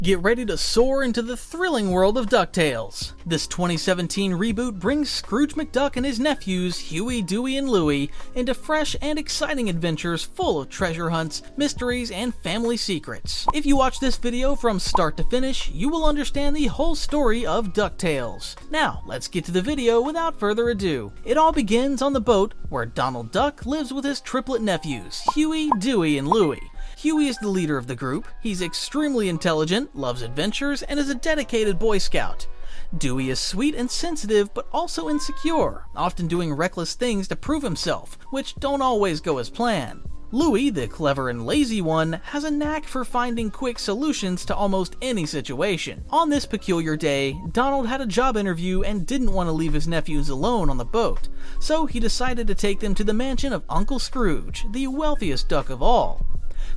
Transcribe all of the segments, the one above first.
Get ready to soar into the thrilling world of DuckTales. This 2017 reboot brings Scrooge McDuck and his nephews, Huey, Dewey, and Louie, into fresh and exciting adventures full of treasure hunts, mysteries, and family secrets. If you watch this video from start to finish, you will understand the whole story of DuckTales. Now, let's get to the video without further ado. It all begins on the boat where Donald Duck lives with his triplet nephews, Huey, Dewey, and Louie. Huey is the leader of the group. He's extremely intelligent, loves adventures, and is a dedicated Boy Scout. Dewey is sweet and sensitive, but also insecure, often doing reckless things to prove himself, which don't always go as planned. Louie, the clever and lazy one, has a knack for finding quick solutions to almost any situation. On this peculiar day, Donald had a job interview and didn't want to leave his nephews alone on the boat, so he decided to take them to the mansion of Uncle Scrooge, the wealthiest duck of all.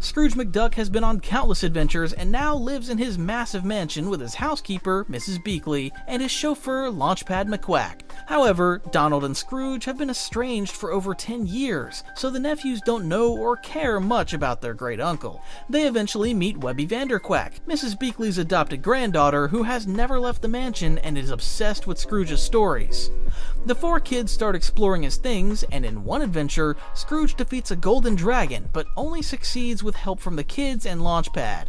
Scrooge McDuck has been on countless adventures and now lives in his massive mansion with his housekeeper, Mrs. Beakley, and his chauffeur, Launchpad McQuack. However, Donald and Scrooge have been estranged for over 10 years, so the nephews don't know or care much about their great uncle. They eventually meet Webby Vanderquack, Mrs. Beakley's adopted granddaughter who has never left the mansion and is obsessed with Scrooge's stories. The four kids start exploring his things, and in one adventure, Scrooge defeats a golden dragon, but only succeeds with help from the kids and Launchpad.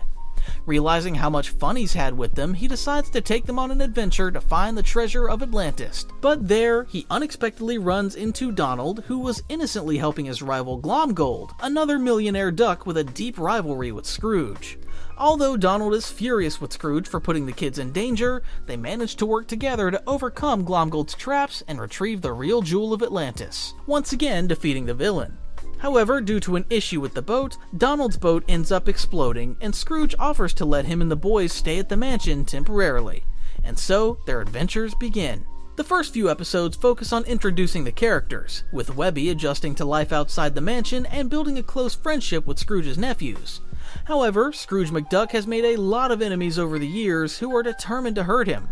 Realizing how much fun he's had with them, he decides to take them on an adventure to find the treasure of Atlantis. But there, he unexpectedly runs into Donald, who was innocently helping his rival Glomgold, another millionaire duck with a deep rivalry with Scrooge. Although Donald is furious with Scrooge for putting the kids in danger, they manage to work together to overcome Glomgold's traps and retrieve the real jewel of Atlantis, once again defeating the villain. However, due to an issue with the boat, Donald's boat ends up exploding, and Scrooge offers to let him and the boys stay at the mansion temporarily. And so, their adventures begin. The first few episodes focus on introducing the characters, with Webby adjusting to life outside the mansion and building a close friendship with Scrooge's nephews. However, Scrooge McDuck has made a lot of enemies over the years who are determined to hurt him.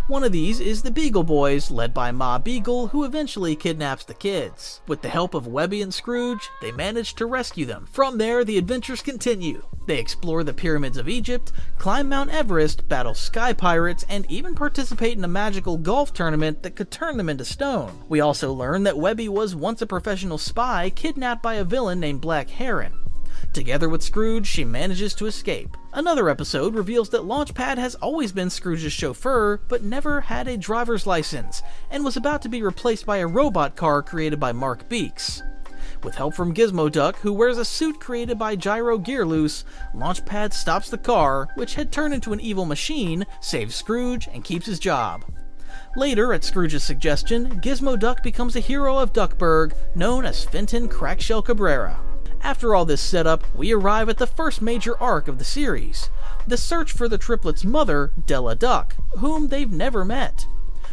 One of these is the Beagle Boys, led by Ma Beagle, who eventually kidnaps the kids. With the help of Webby and Scrooge, they manage to rescue them. From there, the adventures continue. They explore the pyramids of Egypt, climb Mount Everest, battle sky pirates, and even participate in a magical golf tournament that could turn them into stone. We also learn that Webby was once a professional spy kidnapped by a villain named Black Heron. Together with Scrooge, she manages to escape. Another episode reveals that Launchpad has always been Scrooge's chauffeur, but never had a driver's license, and was about to be replaced by a robot car created by Mark Beeks. With help from Gizmo Duck, who wears a suit created by Gyro Gearloose, Launchpad stops the car, which had turned into an evil machine, saves Scrooge, and keeps his job. Later, at Scrooge's suggestion, Gizmo Duck becomes a hero of Duckburg, known as Fenton Crackshell Cabrera. After all this setup, we arrive at the first major arc of the series, the search for the triplets' mother, Della Duck, whom they've never met.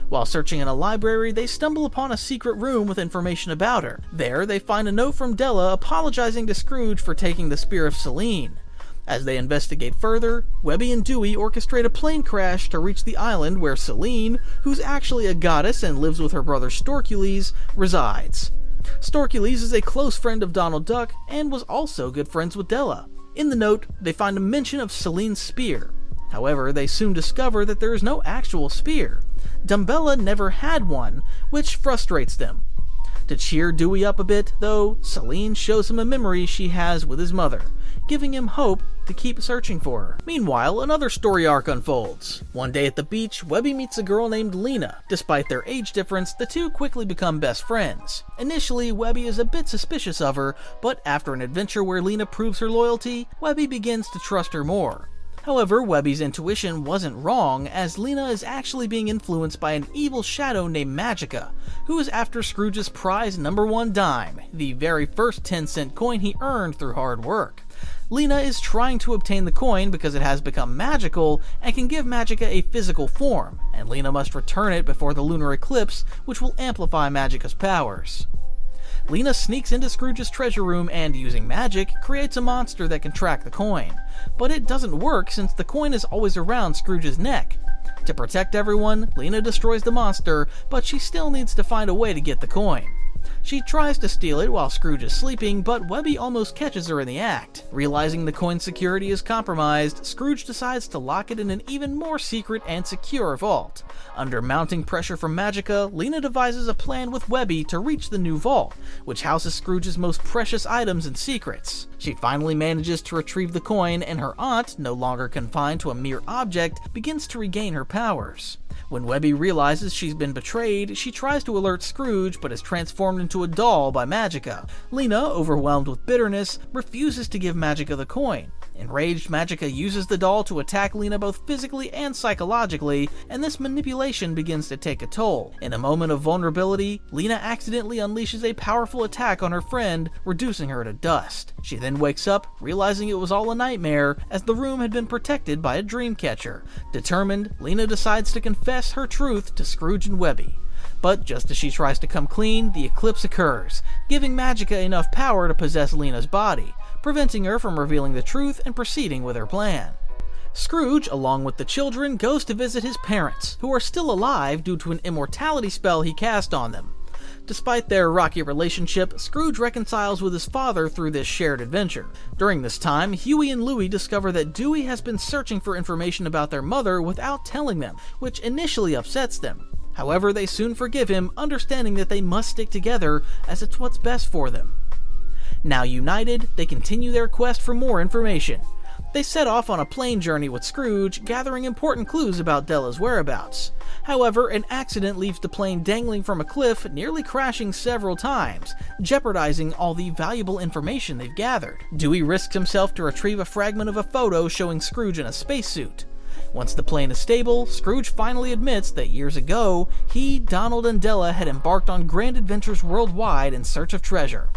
While searching in a library, they stumble upon a secret room with information about her. There, they find a note from Della apologizing to Scrooge for taking the spear of Selene. As they investigate further, Webby and Dewey orchestrate a plane crash to reach the island where Selene, who's actually a goddess and lives with her brother Storkules, resides. Storkules is a close friend of Donald Duck and was also good friends with Della. In the note, they find a mention of Selene's spear. However, they soon discover that there is no actual spear. Dumbella never had one, which frustrates them. To cheer Dewey up a bit, though, Selene shows him a memory she has with his mother, giving him hope to keep searching for her. Meanwhile, another story arc unfolds. One day at the beach, Webby meets a girl named Lena. Despite their age difference, the two quickly become best friends. Initially, Webby is a bit suspicious of her, but after an adventure where Lena proves her loyalty, Webby begins to trust her more. However, Webby's intuition wasn't wrong, as Lena is actually being influenced by an evil shadow named Magica, who is after Scrooge's prize #1 dime, the very first 10-cent coin he earned through hard work. Lena is trying to obtain the coin because it has become magical and can give Magica a physical form, and Lena must return it before the lunar eclipse, which will amplify Magica's powers. Lena sneaks into Scrooge's treasure room and, using magic, creates a monster that can track the coin. But it doesn't work since the coin is always around Scrooge's neck. To protect everyone, Lena destroys the monster, but she still needs to find a way to get the coin. She tries to steal it while Scrooge is sleeping, but Webby almost catches her in the act. Realizing the coin's security is compromised, Scrooge decides to lock it in an even more secret and secure vault. Under mounting pressure from Magica, Lena devises a plan with Webby to reach the new vault, which houses Scrooge's most precious items and secrets. She finally manages to retrieve the coin, and her aunt, no longer confined to a mere object, begins to regain her powers. When Webby realizes she's been betrayed, she tries to alert Scrooge but is transformed into a doll by Magica. Lena, overwhelmed with bitterness, refuses to give Magica the coin. Enraged, Magica uses the doll to attack Lena both physically and psychologically, and this manipulation begins to take a toll. In a moment of vulnerability, Lena accidentally unleashes a powerful attack on her friend, reducing her to dust. She then wakes up, realizing it was all a nightmare, as the room had been protected by a dream catcher. Determined, Lena decides to confess her truth to Scrooge and Webby. But just as she tries to come clean, the eclipse occurs, giving Magica enough power to possess Lena's body, preventing her from revealing the truth and proceeding with her plan. Scrooge, along with the children, goes to visit his parents, who are still alive due to an immortality spell he cast on them. Despite their rocky relationship, Scrooge reconciles with his father through this shared adventure. During this time, Huey and Louie discover that Dewey has been searching for information about their mother without telling them, which initially upsets them. However, they soon forgive him, understanding that they must stick together as it's what's best for them. Now united, they continue their quest for more information. They set off on a plane journey with Scrooge, gathering important clues about Della's whereabouts. However, an accident leaves the plane dangling from a cliff, nearly crashing several times, jeopardizing all the valuable information they've gathered. Dewey risks himself to retrieve a fragment of a photo showing Scrooge in a spacesuit. Once the plane is stable, Scrooge finally admits that years ago, he, Donald, and Della had embarked on grand adventures worldwide in search of treasure.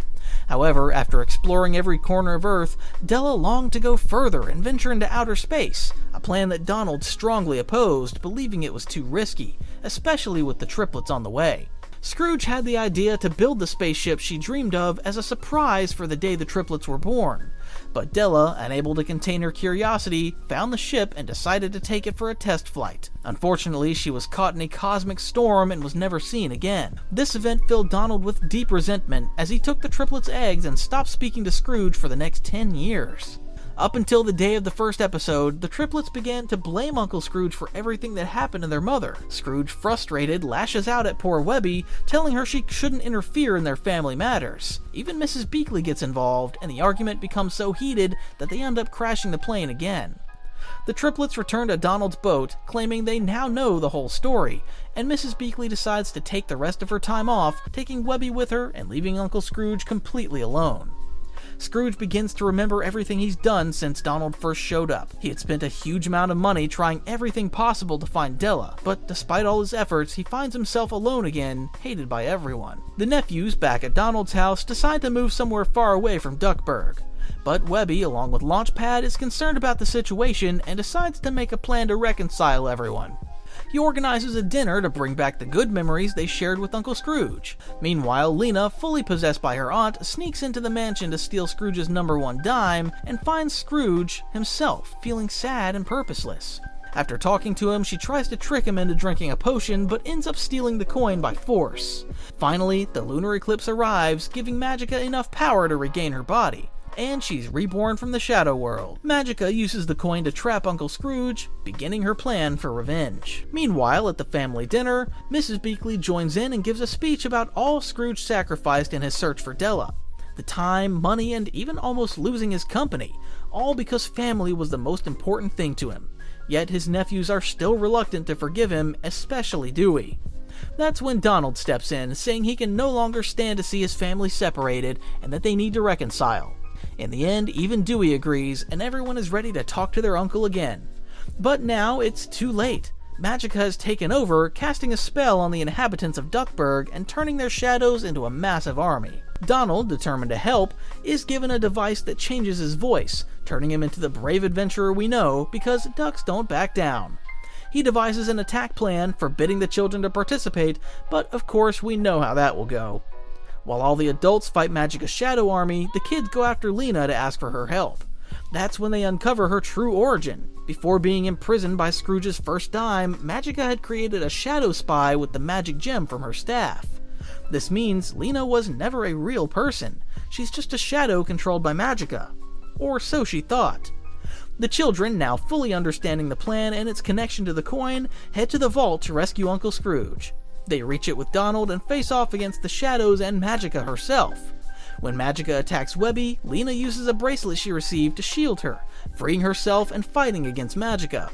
However, after exploring every corner of Earth, Della longed to go further and venture into outer space, a plan that Donald strongly opposed, believing it was too risky, especially with the triplets on the way. Scrooge had the idea to build the spaceship she dreamed of as a surprise for the day the triplets were born. But Della, unable to contain her curiosity, found the ship and decided to take it for a test flight. Unfortunately, she was caught in a cosmic storm and was never seen again. This event filled Donald with deep resentment as he took the triplets' eggs and stopped speaking to Scrooge for the next 10 years. Up until the day of the first episode, the triplets began to blame Uncle Scrooge for everything that happened to their mother. Scrooge, frustrated, lashes out at poor Webby, telling her she shouldn't interfere in their family matters. Even Mrs. Beakley gets involved, and the argument becomes so heated that they end up crashing the plane again. The triplets return to Donald's boat, claiming they now know the whole story, and Mrs. Beakley decides to take the rest of her time off, taking Webby with her and leaving Uncle Scrooge completely alone. Scrooge begins to remember everything he's done since Donald first showed up. He had spent a huge amount of money trying everything possible to find Della, but despite all his efforts, he finds himself alone again, hated by everyone. The nephews, back at Donald's house, decide to move somewhere far away from Duckburg. But Webby, along with Launchpad, is concerned about the situation and decides to make a plan to reconcile everyone. He organizes a dinner to bring back the good memories they shared with Uncle Scrooge. Meanwhile, Lena, fully possessed by her aunt, sneaks into the mansion to steal Scrooge's #1 dime and finds Scrooge himself feeling sad and purposeless. After talking to him, she tries to trick him into drinking a potion, but ends up stealing the coin by force. Finally, the lunar eclipse arrives, giving Magica enough power to regain her body, and she's reborn from the shadow world. Magica uses the coin to trap Uncle Scrooge, beginning her plan for revenge. Meanwhile, at the family dinner, Mrs. Beakley joins in and gives a speech about all Scrooge sacrificed in his search for Della. The time, money, and even almost losing his company, all because family was the most important thing to him. Yet his nephews are still reluctant to forgive him, especially Dewey. That's when Donald steps in, saying he can no longer stand to see his family separated and that they need to reconcile. In the end, even Dewey agrees, and everyone is ready to talk to their uncle again. But now it's too late. Magica has taken over, casting a spell on the inhabitants of Duckburg and turning their shadows into a massive army. Donald, determined to help, is given a device that changes his voice, turning him into the brave adventurer we know, because ducks don't back down. He devises an attack plan, forbidding the children to participate, but of course we know how that will go. While all the adults fight Magica's shadow army, the kids go after Lena to ask for her help. That's when they uncover her true origin. Before being imprisoned by Scrooge's first dime, Magica had created a shadow spy with the magic gem from her staff. This means Lena was never a real person. She's just a shadow controlled by Magica. Or so she thought. The children, now fully understanding the plan and its connection to the coin, head to the vault to rescue Uncle Scrooge. They reach it with Donald and face off against the shadows and Magica herself. When Magica attacks Webby, Lena uses a bracelet she received to shield her, freeing herself and fighting against Magica.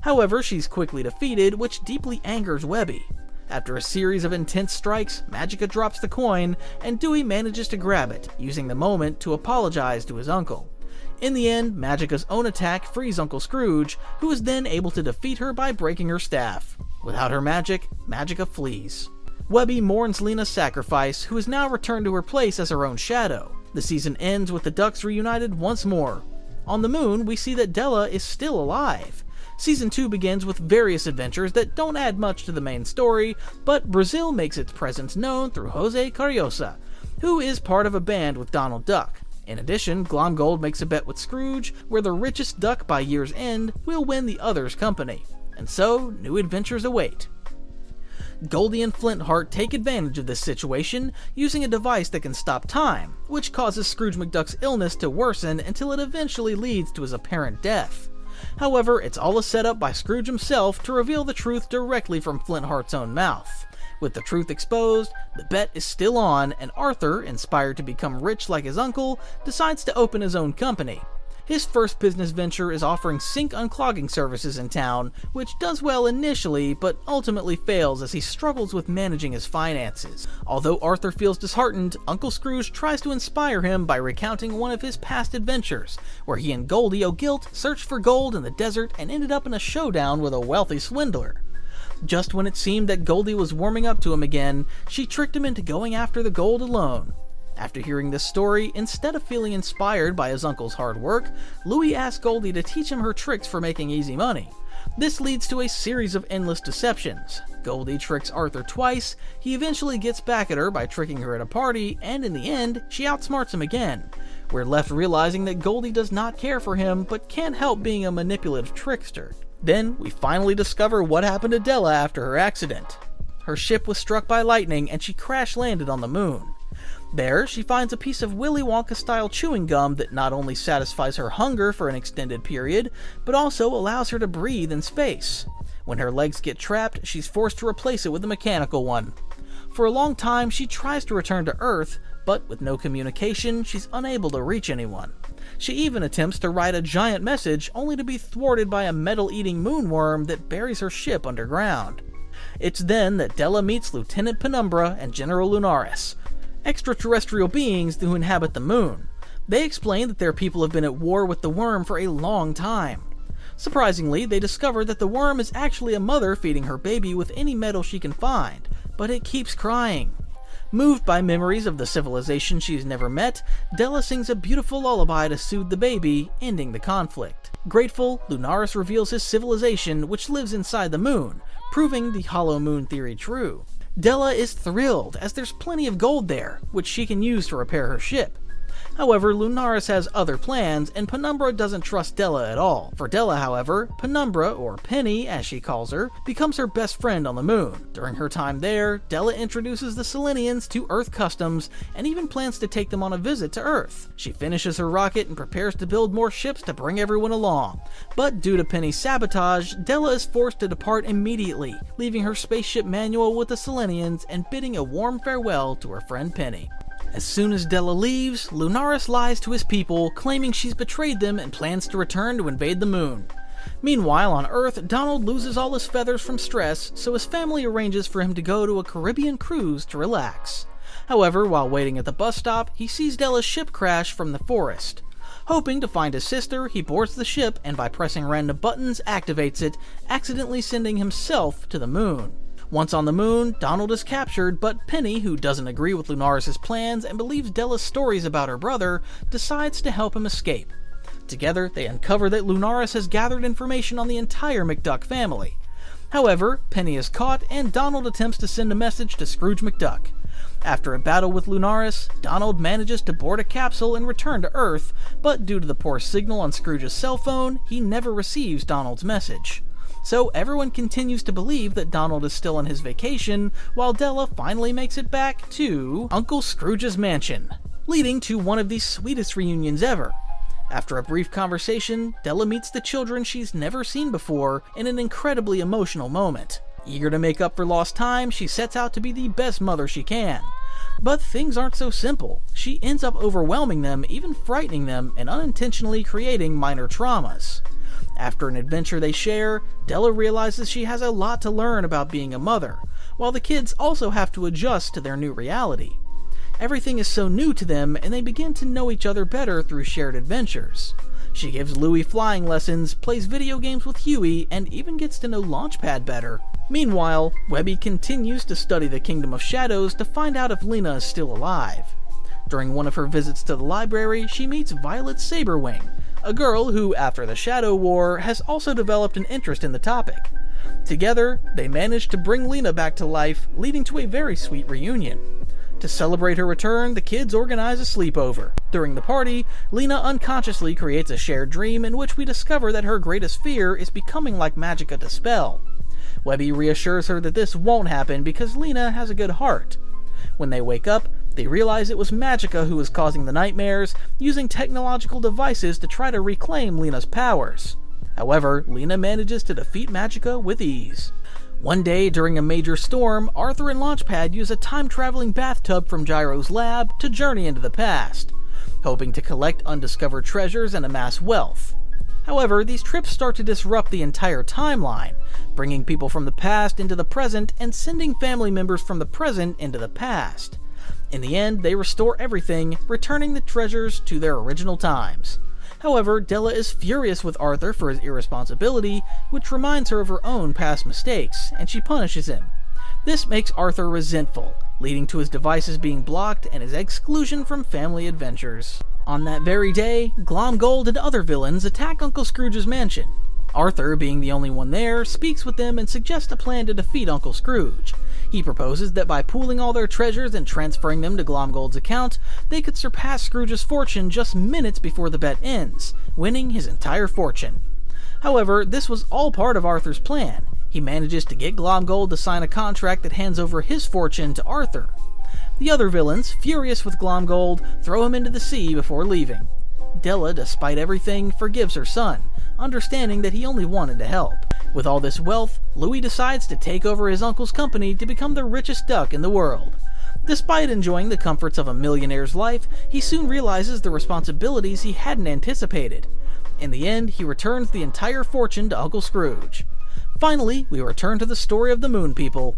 However, she's quickly defeated, which deeply angers Webby. After a series of intense strikes, Magica drops the coin, and Dewey manages to grab it, using the moment to apologize to his uncle. In the end, Magica's own attack frees Uncle Scrooge, who is then able to defeat her by breaking her staff. Without her magic, Magica flees. Webby mourns Lena's sacrifice, who is now returned to her place as her own shadow. The season ends with the Ducks reunited once more. On the moon, we see that Della is still alive. Season 2 begins with various adventures that don't add much to the main story, but Brazil makes its presence known through Jose Carriosa, who is part of a band with Donald Duck. In addition, Glomgold makes a bet with Scrooge, where the richest duck by year's end will win the other's company. And so, new adventures await. Goldie and Flintheart take advantage of this situation, using a device that can stop time, which causes Scrooge McDuck's illness to worsen until it eventually leads to his apparent death. However, it's all a setup by Scrooge himself to reveal the truth directly from Flintheart's own mouth. With the truth exposed, the bet is still on, and Arthur, inspired to become rich like his uncle, decides to open his own company. His first business venture is offering sink unclogging services in town, which does well initially, but ultimately fails as he struggles with managing his finances. Although Arthur feels disheartened, Uncle Scrooge tries to inspire him by recounting one of his past adventures, where he and Goldie O'Gilt searched for gold in the desert and ended up in a showdown with a wealthy swindler. Just when it seemed that Goldie was warming up to him again, she tricked him into going after the gold alone. After hearing this story, instead of feeling inspired by his uncle's hard work, Louie asks Goldie to teach him her tricks for making easy money. This leads to a series of endless deceptions. Goldie tricks Arthur twice, he eventually gets back at her by tricking her at a party, and in the end, she outsmarts him again. We're left realizing that Goldie does not care for him, but can't help being a manipulative trickster. Then, we finally discover what happened to Della after her accident. Her ship was struck by lightning and she crash-landed on the moon. There, she finds a piece of Willy Wonka-style chewing gum that not only satisfies her hunger for an extended period, but also allows her to breathe in space. When her legs get trapped, she's forced to replace it with a mechanical one. For a long time, she tries to return to Earth, but with no communication, she's unable to reach anyone. She even attempts to write a giant message, only to be thwarted by a metal-eating moonworm that buries her ship underground. It's then that Della meets Lieutenant Penumbra and General Lunaris, extraterrestrial beings who inhabit the moon. They explain that their people have been at war with the worm for a long time. Surprisingly, they discover that the worm is actually a mother feeding her baby with any metal she can find, but it keeps crying. Moved by memories of the civilization she's never met, Della sings a beautiful lullaby to soothe the baby, ending the conflict. Grateful, Lunaris reveals his civilization, which lives inside the moon, proving the hollow moon theory true. Della is thrilled, as there's plenty of gold there, which she can use to repair her ship. However, Lunaris has other plans, and Penumbra doesn't trust Della at all. For Della, however, Penumbra, or Penny as she calls her, becomes her best friend on the moon. During her time there, Della introduces the Selenians to Earth customs, and even plans to take them on a visit to Earth. She finishes her rocket and prepares to build more ships to bring everyone along. But due to Penny's sabotage, Della is forced to depart immediately, leaving her spaceship manual with the Selenians and bidding a warm farewell to her friend Penny. As soon as Della leaves, Lunaris lies to his people, claiming she's betrayed them and plans to return to invade the moon. Meanwhile, on Earth, Donald loses all his feathers from stress, so his family arranges for him to go to a Caribbean cruise to relax. However, while waiting at the bus stop, he sees Della's ship crash from the forest. Hoping to find his sister, he boards the ship and by pressing random buttons activates it, accidentally sending himself to the moon. Once on the moon, Donald is captured, but Penny, who doesn't agree with Lunaris' plans and believes Della's stories about her brother, decides to help him escape. Together, they uncover that Lunaris has gathered information on the entire McDuck family. However, Penny is caught, and Donald attempts to send a message to Scrooge McDuck. After a battle with Lunaris, Donald manages to board a capsule and return to Earth, but due to the poor signal on Scrooge's cell phone, he never receives Donald's message. So everyone continues to believe that Donald is still on his vacation, while Della finally makes it back to Uncle Scrooge's mansion, leading to one of the sweetest reunions ever. After a brief conversation, Della meets the children she's never seen before in an incredibly emotional moment. Eager to make up for lost time, she sets out to be the best mother she can. But things aren't so simple. She ends up overwhelming them, even frightening them, and unintentionally creating minor traumas. After an adventure they share, Della realizes she has a lot to learn about being a mother, while the kids also have to adjust to their new reality. Everything is so new to them, and they begin to know each other better through shared adventures. She gives Louie flying lessons, plays video games with Huey, and even gets to know Launchpad better. Meanwhile, Webby continues to study the Kingdom of Shadows to find out if Lena is still alive. During one of her visits to the library, she meets Violet Saberwing, a girl who, after the Shadow War, has also developed an interest in the topic. Together, they manage to bring Lena back to life, leading to a very sweet reunion. To celebrate her return, the kids organize a sleepover. During the party, Lena unconsciously creates a shared dream in which we discover that her greatest fear is becoming like Magica de Spell. Webby reassures her that this won't happen because Lena has a good heart. When they wake up, they realize it was Magica who was causing the nightmares, using technological devices to try to reclaim Lena's powers. However, Lena manages to defeat Magica with ease. One day, during a major storm, Arthur and Launchpad use a time-traveling bathtub from Gyro's lab to journey into the past, hoping to collect undiscovered treasures and amass wealth. However, these trips start to disrupt the entire timeline, bringing people from the past into the present and sending family members from the present into the past. In the end, they restore everything, returning the treasures to their original times. However, Della is furious with Arthur for his irresponsibility, which reminds her of her own past mistakes, and she punishes him. This makes Arthur resentful, leading to his devices being blocked and his exclusion from family adventures. On that very day, Glomgold and other villains attack Uncle Scrooge's mansion. Arthur, being the only one there, speaks with them and suggests a plan to defeat Uncle Scrooge. He proposes that by pooling all their treasures and transferring them to Glomgold's account, they could surpass Scrooge's fortune just minutes before the bet ends, winning his entire fortune. However, this was all part of Arthur's plan. He manages to get Glomgold to sign a contract that hands over his fortune to Arthur. The other villains, furious with Glomgold, throw him into the sea before leaving. Della, despite everything, forgives her son, understanding that he only wanted to help. With all this wealth, Louie decides to take over his uncle's company to become the richest duck in the world. Despite enjoying the comforts of a millionaire's life, he soon realizes the responsibilities he hadn't anticipated. In the end, he returns the entire fortune to Uncle Scrooge. Finally, we return to the story of the Moon People.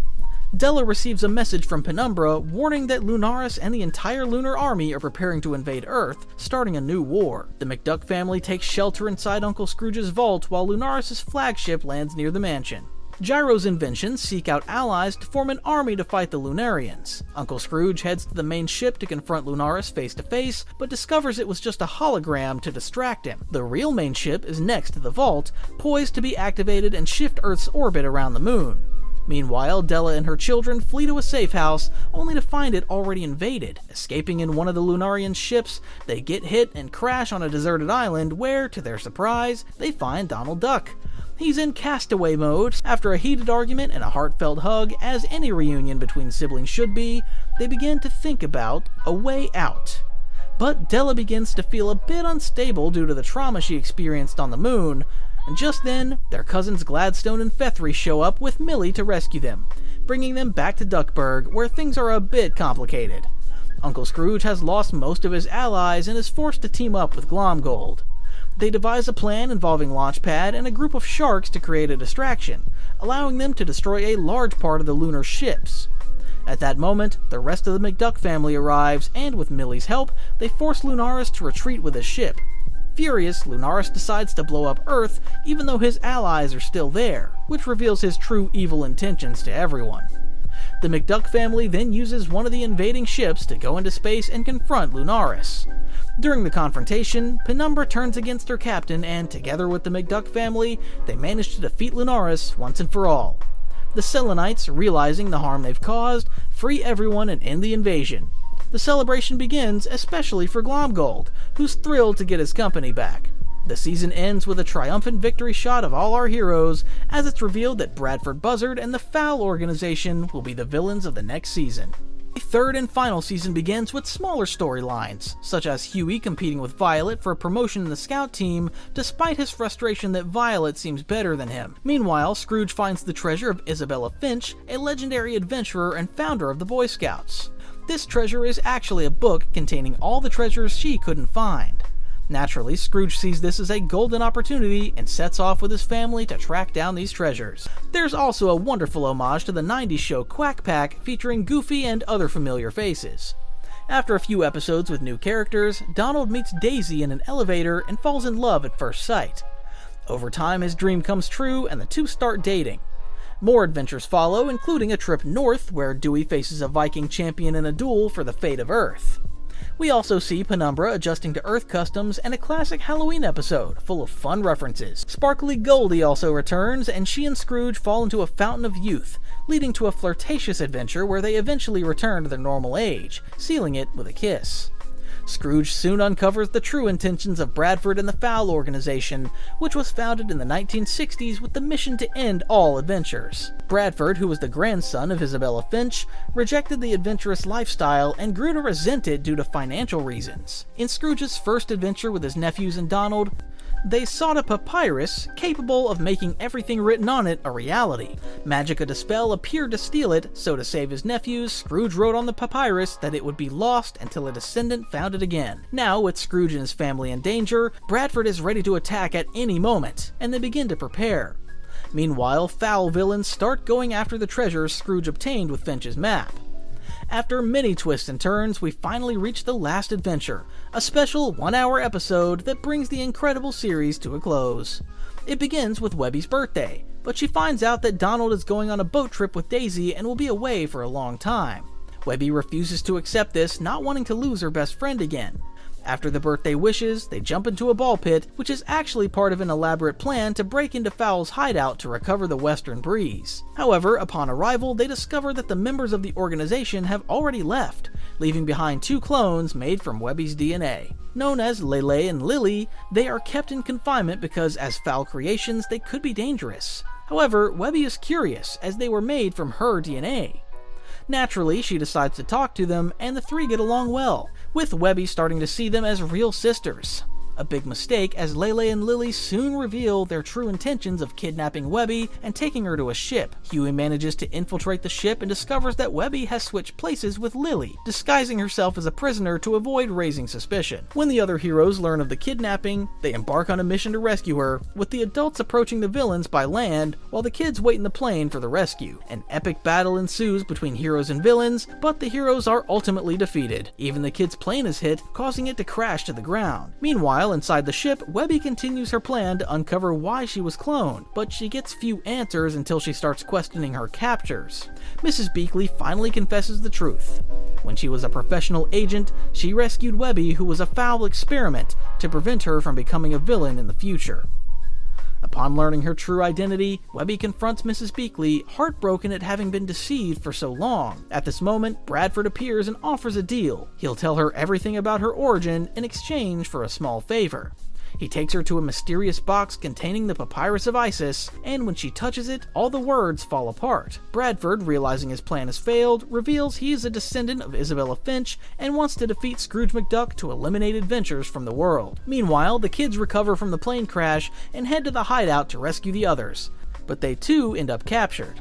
Della receives a message from Penumbra warning that Lunaris and the entire lunar army are preparing to invade Earth, starting a new war. The McDuck family takes shelter inside Uncle Scrooge's vault while Lunaris' flagship lands near the mansion. Gyro's inventions seek out allies to form an army to fight the Lunarians. Uncle Scrooge heads to the main ship to confront Lunaris face to face, but discovers it was just a hologram to distract him. The real main ship is next to the vault, poised to be activated and shift Earth's orbit around the moon. Meanwhile, Della and her children flee to a safe house, only to find it already invaded. Escaping in one of the Lunarian ships, they get hit and crash on a deserted island where, to their surprise, they find Donald Duck. He's in castaway mode. After a heated argument and a heartfelt hug, as any reunion between siblings should be, they begin to think about a way out. But Della begins to feel a bit unstable due to the trauma she experienced on the moon, and just then, their cousins Gladstone and Fethry show up with Millie to rescue them, bringing them back to Duckburg, where things are a bit complicated. Uncle Scrooge has lost most of his allies and is forced to team up with Glomgold. They devise a plan involving Launchpad and a group of sharks to create a distraction, allowing them to destroy a large part of the lunar ships. At that moment, the rest of the McDuck family arrives, and with Millie's help, they force Lunaris to retreat with his ship. Furious, Lunaris decides to blow up Earth, even though his allies are still there, which reveals his true evil intentions to everyone. The McDuck family then uses one of the invading ships to go into space and confront Lunaris. During the confrontation, Penumbra turns against her captain, and together with the McDuck family, they manage to defeat Lunaris once and for all. The Selenites, realizing the harm they've caused, free everyone and end the invasion. The celebration begins, especially for Glomgold, who's thrilled to get his company back. The season ends with a triumphant victory shot of all our heroes, as it's revealed that Bradford Buzzard and the Fowl Organization will be the villains of the next season. The third and final season begins with smaller storylines, such as Huey competing with Violet for a promotion in the scout team, despite his frustration that Violet seems better than him. Meanwhile, Scrooge finds the treasure of Isabella Finch, a legendary adventurer and founder of the Boy Scouts. This treasure is actually a book containing all the treasures she couldn't find. Naturally, Scrooge sees this as a golden opportunity and sets off with his family to track down these treasures. There's also a wonderful homage to the 90s show Quack Pack, featuring Goofy and other familiar faces. After a few episodes with new characters, Donald meets Daisy in an elevator and falls in love at first sight. Over time, his dream comes true and the two start dating. More adventures follow, including a trip north where Dewey faces a Viking champion in a duel for the fate of Earth. We also see Penumbra adjusting to Earth customs and a classic Halloween episode full of fun references. Sparkly Goldie also returns, and she and Scrooge fall into a fountain of youth, leading to a flirtatious adventure where they eventually return to their normal age, sealing it with a kiss. Scrooge soon uncovers the true intentions of Bradford and the Fowl Organization, which was founded in the 1960s with the mission to end all adventures. Bradford, who was the grandson of Isabella Finch, rejected the adventurous lifestyle and grew to resent it due to financial reasons. In Scrooge's first adventure with his nephews and Donald, they sought a papyrus capable of making everything written on it a reality. Magica de Spell appeared to steal it, so to save his nephews, Scrooge wrote on the papyrus that it would be lost until a descendant found it again. Now, with Scrooge and his family in danger, Bradford is ready to attack at any moment, and they begin to prepare. Meanwhile, foul villains start going after the treasures Scrooge obtained with Finch's map. After many twists and turns, we finally reach the last adventure, a special 1-hour episode that brings the incredible series to a close. It begins with Webby's birthday, but she finds out that Donald is going on a boat trip with Daisy and will be away for a long time. Webby refuses to accept this, not wanting to lose her best friend again. After the birthday wishes, they jump into a ball pit, which is actually part of an elaborate plan to break into Fowl's hideout to recover the Western Breeze. However, upon arrival, they discover that the members of the organization have already left, leaving behind 2 clones made from Webby's DNA. Known as Lele and Lily, they are kept in confinement because, as foul creations, they could be dangerous. However, Webby is curious, as they were made from her DNA. Naturally, she decides to talk to them, and the 3 get along well, with Webby starting to see them as real sisters. A big mistake, as Lele and Lily soon reveal their true intentions of kidnapping Webby and taking her to a ship. Huey manages to infiltrate the ship and discovers that Webby has switched places with Lily, disguising herself as a prisoner to avoid raising suspicion. When the other heroes learn of the kidnapping, they embark on a mission to rescue her, with the adults approaching the villains by land, while the kids wait in the plane for the rescue. An epic battle ensues between heroes and villains, but the heroes are ultimately defeated. Even the kids' plane is hit, causing it to crash to the ground. Meanwhile, inside the ship, Webby continues her plan to uncover why she was cloned, but she gets few answers until she starts questioning her captors. Mrs. Beakley finally confesses the truth. When she was a professional agent, she rescued Webby, who was a foul experiment, to prevent her from becoming a villain in the future. Upon learning her true identity, Webby confronts Mrs. Beakley, heartbroken at having been deceived for so long. At this moment, Bradford appears and offers a deal. He'll tell her everything about her origin in exchange for a small favor. He takes her to a mysterious box containing the Papyrus of Isis, and when she touches it, all the words fall apart. Bradford, realizing his plan has failed, reveals he is a descendant of Isabella Finch and wants to defeat Scrooge McDuck to eliminate adventures from the world. Meanwhile, the kids recover from the plane crash and head to the hideout to rescue the others, but they too end up captured.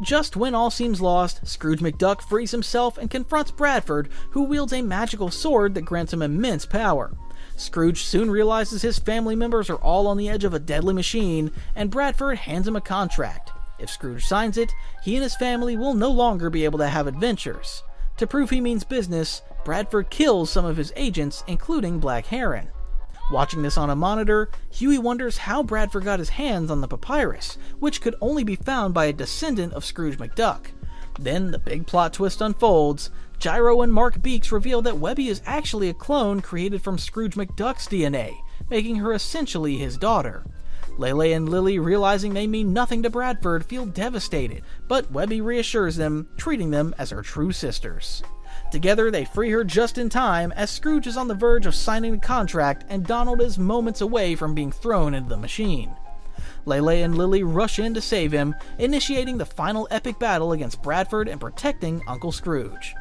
Just when all seems lost, Scrooge McDuck frees himself and confronts Bradford, who wields a magical sword that grants him immense power. Scrooge soon realizes his family members are all on the edge of a deadly machine, and Bradford hands him a contract. If Scrooge signs it, he and his family will no longer be able to have adventures. To prove he means business, Bradford kills some of his agents, including Black Heron. Watching this on a monitor, Huey wonders how Bradford got his hands on the papyrus, which could only be found by a descendant of Scrooge McDuck. Then the big plot twist unfolds. Gyro and Mark Beeks reveal that Webby is actually a clone created from Scrooge McDuck's DNA, making her essentially his daughter. Lele and Lily, realizing they mean nothing to Bradford, feel devastated, but Webby reassures them, treating them as her true sisters. Together, they free her just in time as Scrooge is on the verge of signing a contract and Donald is moments away from being thrown into the machine. Lele and Lily rush in to save him, initiating the final epic battle against Bradford and protecting Uncle Scrooge.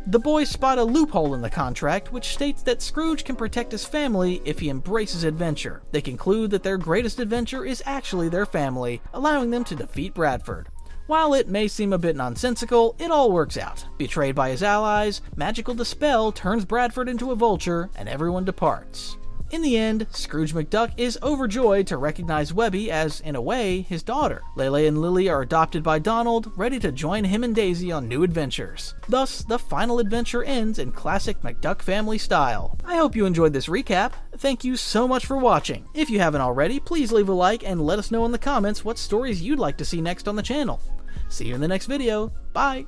The boys spot a loophole in the contract which states that Scrooge can protect his family if he embraces adventure. They conclude that their greatest adventure is actually their family, allowing them to defeat Bradford. While it may seem a bit nonsensical, it all works out. Betrayed by his allies, magical dispel turns Bradford into a vulture, and everyone departs. In the end, Scrooge McDuck is overjoyed to recognize Webby as, in a way, his daughter. Lele and Lily are adopted by Donald, ready to join him and Daisy on new adventures. Thus, the final adventure ends in classic McDuck family style. I hope you enjoyed this recap. Thank you so much for watching. If you haven't already, please leave a like and let us know in the comments what stories you'd like to see next on the channel. See you in the next video. Bye!